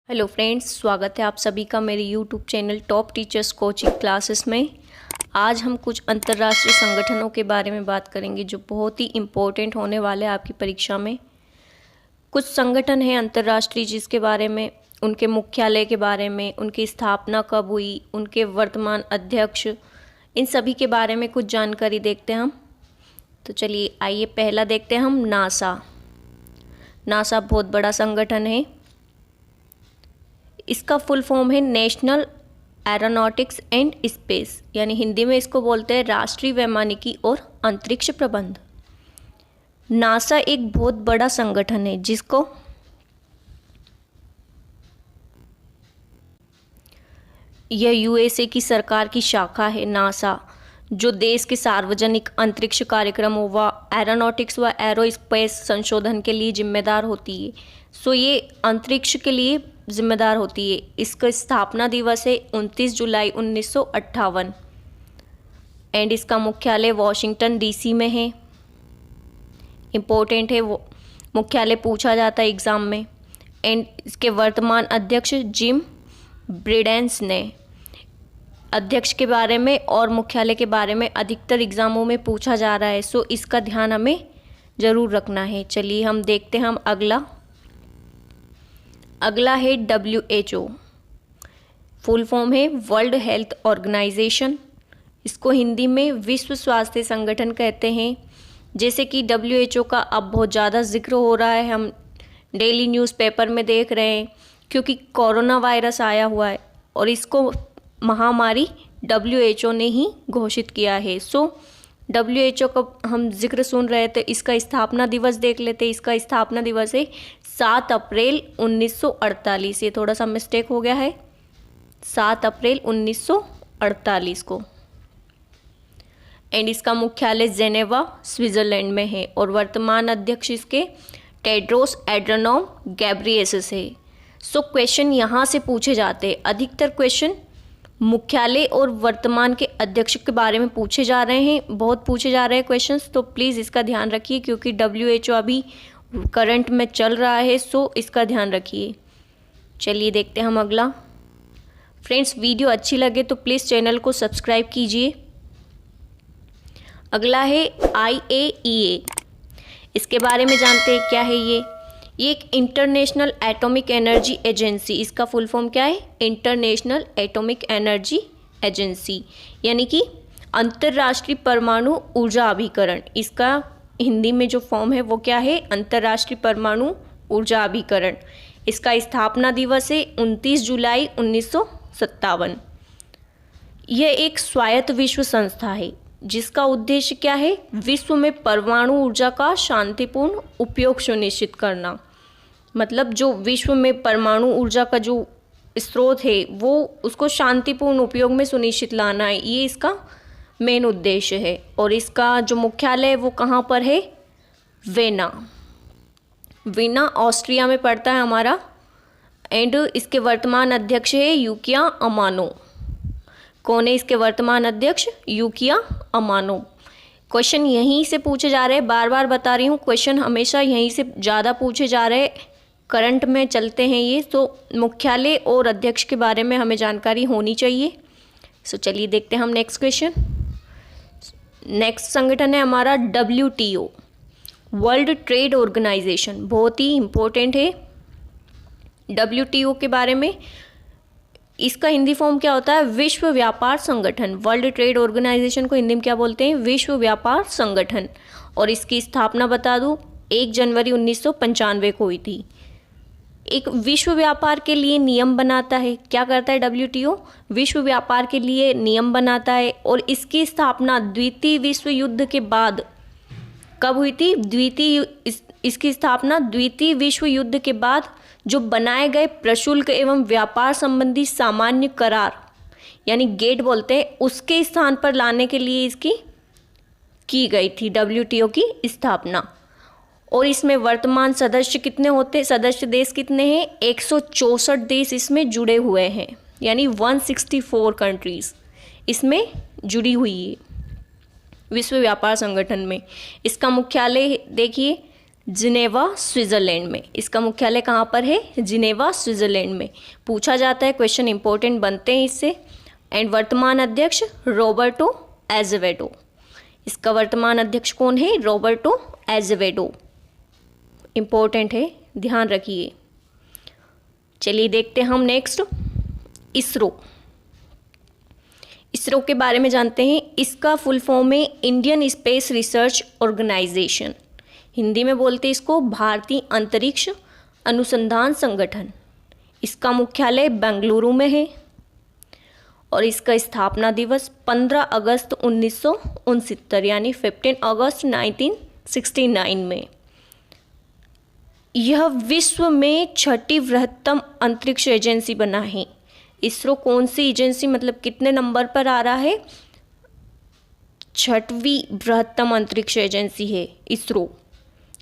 Hello friends, स्वागत है आप सभी का मेरे YouTube channel top teachers coaching classes में। आज हम कुछ अंतर्राष्ट्रीय संगठनों के बारे में बात करेंगे जो बहुत ही इम्पोर्टेंट होने वाले हैं आपकी परीक्षा में। कुछ संगठन हैं अंतर्राष्ट्रीय जिसके बारे में, उनके मुख्यालय के बारे में, उनकी स्थापना कब हुई, उनके वर्तमान अध्यक्ष, इन सभी के बारे में कुछ जानकारी देखते हैं हम। तो चलिए आइए पहला देखते हैं हम नासा। नासा बहुत बड़ा संगठन है। इसका फुल फॉर्म है नेशनल एरोनॉटिक्स एंड स्पेस, यानी हिंदी में इसको बोलते हैं राष्ट्रीय वैमानिकी और अंतरिक्ष प्रबंध। नासा एक बहुत बड़ा संगठन है जिसको यह यूएसए की सरकार की शाखा है। नासा जो देश के सार्वजनिक अंतरिक्ष कार्यक्रमों व एरोनॉटिक्स व एरोस्पेस संशोधन के लिए जिम्मेदार होती है। सो ये अंतरिक्ष के लिए जिम्मेदार होती है। इसका स्थापना दिवस है 29 जुलाई 1958 एंड इसका मुख्यालय वॉशिंगटन डीसी में है। इम्पोर्टेंट है, वो मुख्यालय पूछा जाता है एग्ज़ाम में। एंड इसके वर्तमान अध्यक्ष जिम ब्रिडेंस ने। अध्यक्ष के बारे में और मुख्यालय के बारे में अधिकतर एग्ज़ामों में पूछा जा रहा है, सो इसका ध्यान हमें ज़रूर रखना है। चलिए हम देखते हैं हम अगला है WHO। फुल फॉर्म है वर्ल्ड हेल्थ ऑर्गेनाइजेशन। इसको हिंदी में विश्व स्वास्थ्य संगठन कहते हैं। जैसे कि WHO का अब बहुत ज़्यादा जिक्र हो रहा है, हम डेली न्यूज़पेपर में देख रहे हैं, क्योंकि कोरोना वायरस आया हुआ है और इसको महामारी WHO ने ही घोषित किया है। सो WHO का हम जिक्र सुन रहे थे। इसका स्थापना दिवस देख लेते हैं। इसका स्थापना दिवस है 7 अप्रैल 1948। ये थोड़ा सा मिस्टेक हो गया है, 7 अप्रैल 1948 को। एंड इसका मुख्यालय जेनेवा स्विट्ज़रलैंड में है और वर्तमान अध्यक्ष इसके टेड्रोस एड्रनोम गैब्रियेसस है। सो क्वेश्चन यहाँ से पूछे जाते हैं। अधिकतर क्वेश्चन मुख्यालय और वर्तमान के अध्यक्ष के बारे में पूछे जा रहे हैं, बहुत पूछे जा रहे हैं क्वेश्चंस। तो प्लीज़ इसका ध्यान रखिए, क्योंकि WHO अभी करंट में चल रहा है, सो इसका ध्यान रखिए। चलिए देखते हैं हम अगला। फ्रेंड्स, वीडियो अच्छी लगे तो प्लीज़ चैनल को सब्सक्राइब कीजिए। अगला है IAEA। इसके बारे में जानते हैं क्या है ये एक इंटरनेशनल एटॉमिक एनर्जी एजेंसी। इसका फुल फॉर्म क्या है? इंटरनेशनल एटॉमिक एनर्जी एजेंसी, यानी कि अंतर्राष्ट्रीय परमाणु ऊर्जा अभिकरण। इसका हिंदी में जो फॉर्म है वो क्या है? अंतर्राष्ट्रीय परमाणु ऊर्जा अभिकरण। इसका स्थापना दिवस है 29 जुलाई 1957। यह एक स्वायत्त विश्व संस्था है जिसका उद्देश्य क्या है? विश्व में परमाणु ऊर्जा का शांतिपूर्ण उपयोग सुनिश्चित करना। मतलब जो विश्व में परमाणु ऊर्जा का जो स्रोत है वो उसको शांतिपूर्ण उपयोग में सुनिश्चित लाना है, ये इसका मेन उद्देश्य है। और इसका जो मुख्यालय है वो कहाँ पर है? वीना ऑस्ट्रिया में पड़ता है हमारा। एंड इसके वर्तमान अध्यक्ष है यूकिया अमानो। कौन है इसके वर्तमान अध्यक्ष? यूकिया अमानो। क्वेश्चन यहीं से पूछे जा रहे हैं, बार बार बता रही हूँ, क्वेश्चन हमेशा यहीं से ज़्यादा पूछे जा रहे हैं, करंट में चलते हैं ये। तो मुख्यालय और अध्यक्ष के बारे में हमें जानकारी होनी चाहिए। सो चलिए देखते हैं हम नेक्स्ट क्वेश्चन। नेक्स्ट संगठन है हमारा WTO, वर्ल्ड ट्रेड ऑर्गेनाइजेशन। बहुत ही इम्पोर्टेंट है WTO के बारे में। इसका हिंदी फॉर्म क्या होता है? विश्व व्यापार संगठन। वर्ल्ड ट्रेड ऑर्गेनाइजेशन को हिंदी में क्या बोलते हैं? विश्व व्यापार संगठन। और इसकी स्थापना बता दूं 1 जनवरी 1995 को हुई थी। एक विश्व व्यापार के लिए नियम बनाता है। क्या करता है WTO? विश्व व्यापार के लिए नियम बनाता है। और इसकी स्थापना द्वितीय विश्व युद्ध के बाद कब हुई थी? इसकी स्थापना द्वितीय विश्व युद्ध के बाद जो बनाए गए प्रशुल्क एवं व्यापार संबंधी सामान्य करार, यानी गेट बोलते हैं, उसके स्थान पर लाने के लिए इसकी की गई थी WTO की स्थापना। और इसमें वर्तमान सदस्य कितने होते? सदस्य देश कितने हैं? 164 देश इसमें जुड़े हुए हैं, यानी 164 कंट्रीज इसमें जुड़ी हुई है विश्व व्यापार संगठन में। इसका मुख्यालय देखिए जिनेवा स्विट्ज़रलैंड में। इसका मुख्यालय कहाँ पर है? जिनेवा स्विट्ज़रलैंड में। पूछा जाता है, क्वेश्चन इंपॉर्टेंट बनते हैं इससे। एंड वर्तमान अध्यक्ष रॉबर्टो एजेवेडो। इसका वर्तमान अध्यक्ष कौन है? रॉबर्टो एजेवेडो। इम्पोर्टेंट है, ध्यान रखिए। चलिए देखते हैं हम नेक्स्ट इसरो। इसरो के बारे में जानते हैं। इसका फुल फॉर्म है Indian Space Research Organisation. Hindi में बोलते हैं इसको भारतीय अंतरिक्ष अनुसंधान संगठन। इसका मुख्यालय बेंगलुरु में है और इसका स्थापना दिवस 15 अगस्त 1969 यानी 15 अगस्त 1969 में। यह विश्व में छठी बृहत्तम अंतरिक्ष एजेंसी बना है। इसरो कौन सी एजेंसी, मतलब कितने नंबर पर आ रहा है? छठवीं बृहत्तम अंतरिक्ष एजेंसी है इसरो।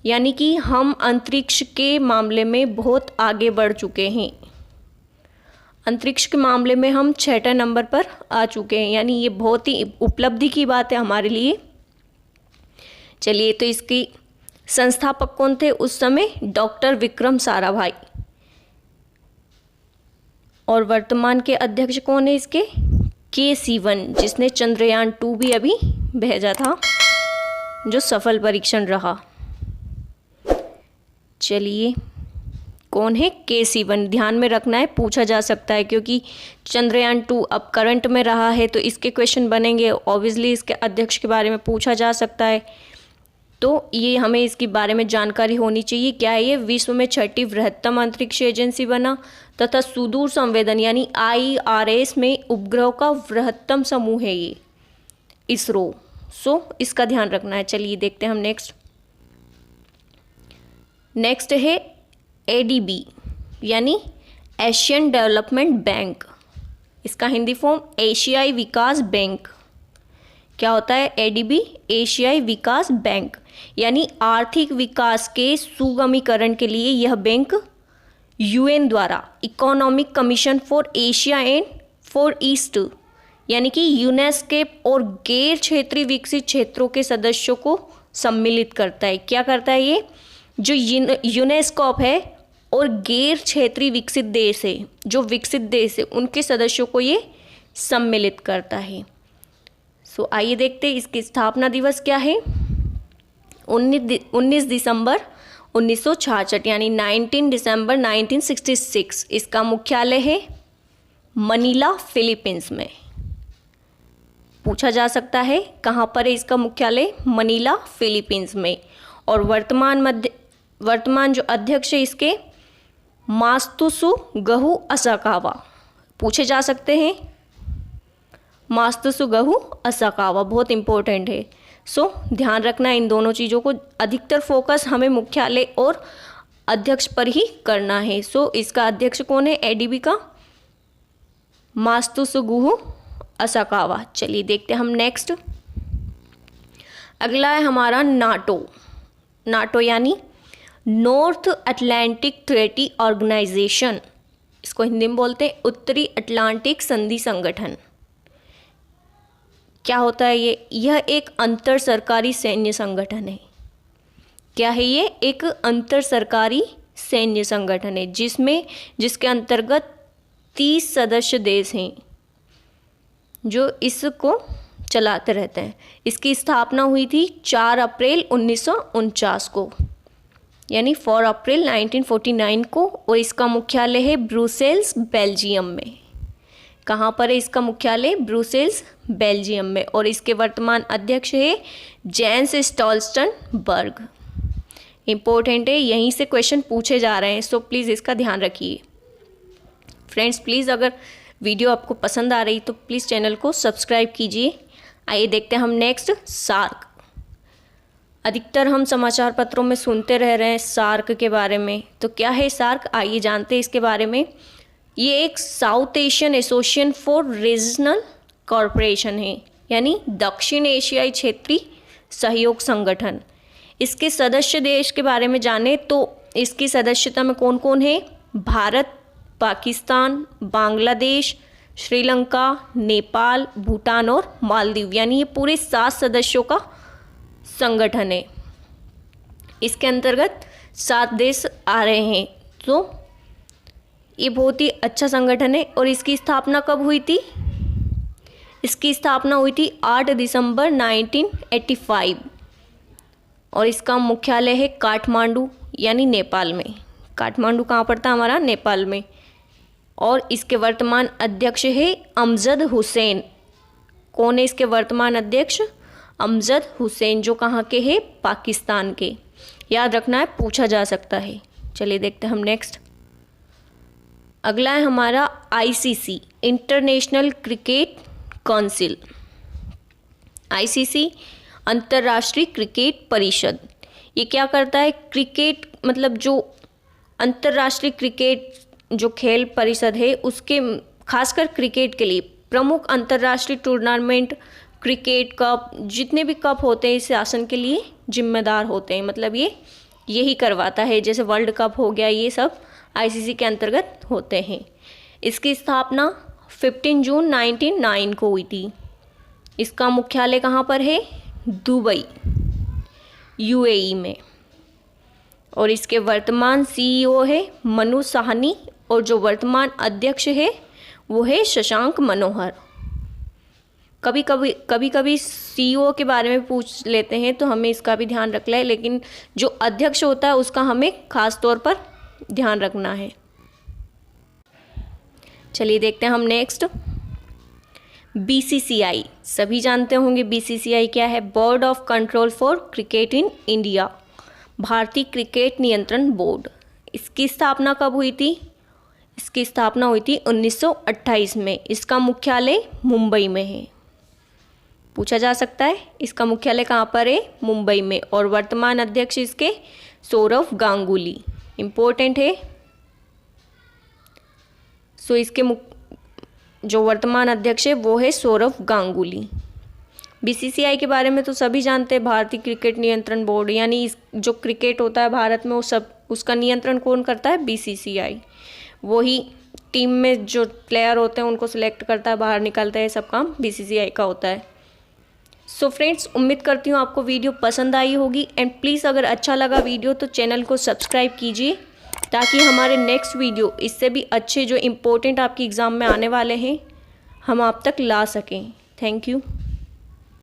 यानी कि हम अंतरिक्ष के मामले में बहुत आगे बढ़ चुके हैं। अंतरिक्ष के मामले में हम 6ठे नंबर पर आ चुके हैं, यानी ये बहुत ही उपलब्धि की बात है हमारे लिए। चलिए, तो इसकी संस्थापक कौन थे उस समय? डॉक्टर विक्रम साराभाई। और वर्तमान के अध्यक्ष कौन है इसके? के-सिवन, जिसने चंद्रयान 2 भी अभी भेजा था, जो सफल परीक्षण रहा। चलिए, कौन है? के-सिवन। ध्यान में रखना है, पूछा जा सकता है, क्योंकि चंद्रयान 2 अब करंट में रहा है तो इसके क्वेश्चन बनेंगे। ऑब्वियसली इसके अध्यक्ष के बारे में पूछा जा सकता है, तो ये हमें इसके बारे में जानकारी होनी चाहिए। क्या है ये? विश्व में छठी बृहत्तम अंतरिक्ष एजेंसी बना तथा सुदूर संवेदन यानी IRS में उपग्रह का बृहत्तम समूह है ये इसरो। सो इसका ध्यान रखना है। चलिए देखते हैं हम नेक्स्ट है ADB यानी एशियन डेवलपमेंट बैंक। इसका हिंदी फॉर्म एशियाई विकास बैंक। क्या होता है ADB? एशियाई विकास बैंक, यानी आर्थिक विकास के सुगमीकरण के लिए यह बैंक UN द्वारा economic commission for Asia and for east यानी कि यूनेस्केप और गैर क्षेत्रीय विकसित क्षेत्रों के सदस्यों को सम्मिलित करता है। क्या करता है ये? जो यूनेस्कोप है और गैर क्षेत्रीय विकसित देश है, जो विकसित देश है, उनके सदस्यों को ये सम्मिलित करता है। सो आइए देखते हैं इसकी स्थापना दिवस क्या है। 19 दिसंबर 1966 यानी 19 दिसंबर 1966। इसका मुख्यालय है मनीला, फिलीपींस में। पूछा जा सकता है कहाँ पर है इसका मुख्यालय? मनीला, फिलीपींस में। और वर्तमान जो अध्यक्ष है इसके मात्सुगु असाकावा। पूछे जा सकते हैं मात्सुगु असाकावा, बहुत इंपॉर्टेंट है। सो ध्यान रखना इन दोनों चीज़ों को। अधिकतर फोकस हमें मुख्यालय और अध्यक्ष पर ही करना है। सो इसका अध्यक्ष कौन है ADB का? मात्सुगु असाकावा। चलिए देखते हैं हम नेक्स्ट। अगला है हमारा नाटो यानी नॉर्थ अटलांटिक ट्रेटी ऑर्गेनाइजेशन। इसको हिंदी में बोलते हैं उत्तरी अटलांटिक संधि संगठन। क्या होता है ये? यह एक अंतर सरकारी सैन्य संगठन है। क्या है ये? एक अंतर सरकारी सैन्य संगठन है जिसके अंतर्गत 30 सदस्य देश हैं जो इसको चलाते रहते हैं। इसकी स्थापना हुई थी 4 अप्रैल 1949 को, यानी 4 अप्रैल 1949 को। और इसका मुख्यालय है ब्रुसेल्स, बेल्जियम में। कहाँ पर है इसका मुख्यालय? ब्रुसेल्स, बेल्जियम में। और इसके वर्तमान अध्यक्ष है जेंस स्टोल्टनबर्ग। इम्पोर्टेंट है, यहीं से क्वेश्चन पूछे जा रहे हैं, सो प्लीज़ इसका ध्यान रखिए। फ्रेंड्स, प्लीज़ अगर वीडियो आपको पसंद आ रही तो प्लीज़ चैनल को सब्सक्राइब कीजिए। आइए देखते हैं हम नेक्स्ट सार्क। अधिकतर हम समाचार पत्रों में सुनते रह रहे हैं सार्क के बारे में, तो क्या है सार्क? आइए जानते हैं इसके बारे में। ये एक south Asian association for regional corporation है, यानी दक्षिण एशियाई क्षेत्रीय सहयोग संगठन। इसके सदस्य देश के बारे में जाने तो इसकी सदस्यता में कौन कौन है? भारत, पाकिस्तान, बांग्लादेश, श्रीलंका, नेपाल, भूटान और मालदीव, यानी ये पूरे 7 सदस्यों का संगठन है। इसके अंतर्गत 7 देश आ रहे हैं। तो ये बहुत ही अच्छा संगठन है। और इसकी स्थापना कब हुई थी? इसकी स्थापना हुई थी 8 दिसंबर 1985 और इसका मुख्यालय है काठमांडू यानी नेपाल में। काठमांडू कहाँ पड़ता है हमारा? नेपाल में। और इसके वर्तमान अध्यक्ष है अमजद हुसैन। कौन है इसके वर्तमान अध्यक्ष? अमजद हुसैन, जो कहाँ के हैं? पाकिस्तान के। याद रखना है, पूछा जा सकता है। चलिए देखते हैं हम नेक्स्ट। अगला है हमारा ICC, international cricket council. ICC अंतर्राष्ट्रीय क्रिकेट परिषद। ये क्या करता है? क्रिकेट मतलब जो अंतर्राष्ट्रीय क्रिकेट जो खेल परिषद है उसके खासकर क्रिकेट के लिए प्रमुख अंतर्राष्ट्रीय टूर्नामेंट, क्रिकेट कप, जितने भी कप होते हैं इस शासन के लिए जिम्मेदार होते हैं। मतलब ये यही करवाता है। जैसे वर्ल्ड कप हो गया, ये सब ICC के अंतर्गत होते हैं। इसकी स्थापना 15 जून 1909 को हुई थी। इसका मुख्यालय कहाँ पर है? दुबई, UAE में। और इसके वर्तमान CEO है मनु साहनी और जो वर्तमान अध्यक्ष है वो है शशांक मनोहर। कभी कभी CEO के बारे में पूछ लेते हैं तो हमें इसका भी ध्यान रखना है, लेकिन जो अध्यक्ष होता है उसका हमें खास तौर पर ध्यान रखना है। चलिए देखते हैं हम नेक्स्ट। BCCI, सभी जानते होंगे BCCI क्या है? Board of control for cricket in India, भारतीय क्रिकेट नियंत्रण बोर्ड। इसकी स्थापना कब हुई थी? इसकी स्थापना हुई थी 1928 में। इसका मुख्यालय मुंबई में है। पूछा जा सकता है इसका मुख्यालय कहाँ पर है? मुंबई में। और वर्तमान अध्यक्ष इसके सौरव गांगुली, इम्पोर्टेंट है। सो इसके जो वर्तमान अध्यक्ष है वो है सौरव गांगुली। BCCI के बारे में तो सभी जानते हैं, भारतीय क्रिकेट नियंत्रण बोर्ड, यानी जो क्रिकेट होता है भारत में वो सब उसका नियंत्रण कौन करता है? BCCI। वही टीम में जो प्लेयर होते हैं उनको सिलेक्ट करता है, बाहर निकालता है, सब काम BCCI का होता है। सो फ्रेंड्स, उम्मीद करती हूँ आपको वीडियो पसंद आई होगी। एंड प्लीज़ अगर अच्छा लगा वीडियो तो चैनल को सब्सक्राइब कीजिए ताकि हमारे नेक्स्ट वीडियो इससे भी अच्छे जो इम्पोर्टेंट आपके एग्ज़ाम में आने वाले हैं हम आप तक ला सकें। Thank you.